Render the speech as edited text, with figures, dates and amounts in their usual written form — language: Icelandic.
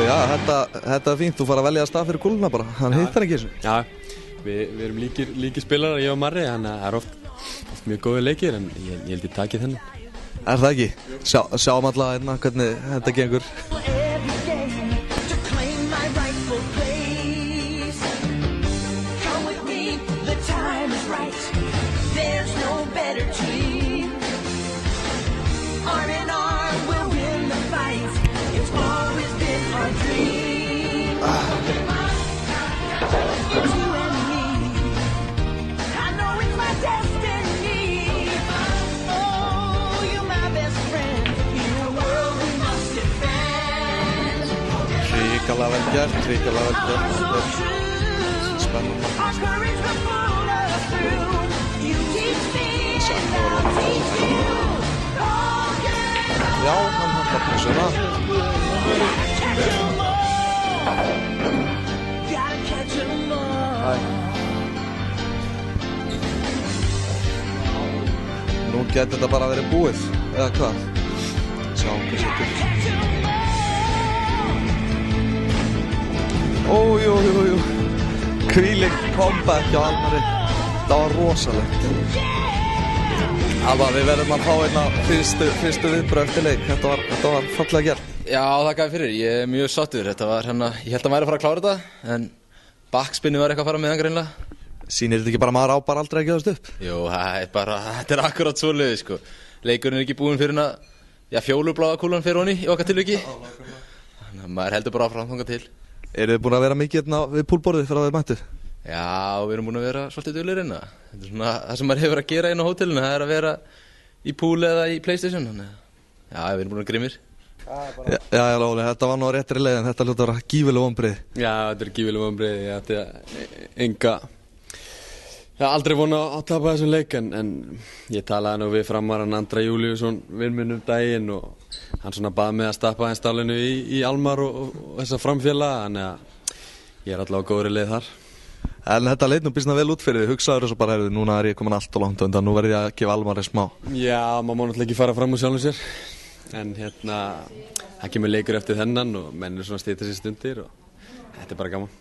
Já, þetta er fínt, þú fara að velja stað fyrir kúluna bara, hann hittar ekki þessu. Já, við erum líkir spilarar, ég og Marri, þannig að það er oft mjög góðir leikir, en ég held ég takið þennan. Er það ekki? Sjáum allavega hérna hvernig þetta gengur. Hrikalega vel gert. Þetta er spennandi. Já, hann handlar pressuna. Nú getur þetta bara verið búið, eða hvað? Sjáum hvað setur. Jú. Hvílíkt comeback hjá Almari. Það var rosalegt. Alva, við verðum að fá einna fyrstu viðbrögð eftir leik. Þetta var fallega gert. Já, þakka fyrir. Ég er mjög sáttur. Þetta var ég held að hann væri að fara að klára þetta, en backspinni var eitthvað að fara með hann greinlega. Sýnir þetta ekki bara maður á bara aldrei að gefast upp? Jú, þetta er akkurat svoleiðis, sko. Leikurinn er ekki búinn fyrir fjólubláa kúlan fyrir honi í okkar tilviki. Þannig að maður heldur bara áfram þangað til. Eru þið búin að vera mikið hérna við púlborðið fyrir að þið mættu? Já, við erum búin að vera svolítið duglegir hérna. Þetta er svona það sem maður hefur að gera inn á hótelinu, það er að vera í pool eða í PlayStation. Þannig að já, við erum búin að grimmir. Já, Óli, þetta var nú á réttri leið en þetta hljóta að vera gífurleg vonbrigði. Já, þetta er gífurleg vonbrigði. Ég ætti aldrei vona að tapa þessum leik, en ég talaði nú við framarann Andra Júlíusson vinn minn daginn og hann svona bað mig að stappa aðeins stálinu í Almar og þessa framfélaga, þannig að ég er allavega á góðri leið þar. En þetta leit nú býsna vel út fyrir þig, hugsaður þessu bara, núna er ég komin allt og langt undan, nú verð ég að gefa Almari smá. Já, maður má náttúrulega ekki fara fram úr sjálfum sér, en það kemur leikur eftir þennan og menn er svona að stýta sér stundir og þetta er bara gaman.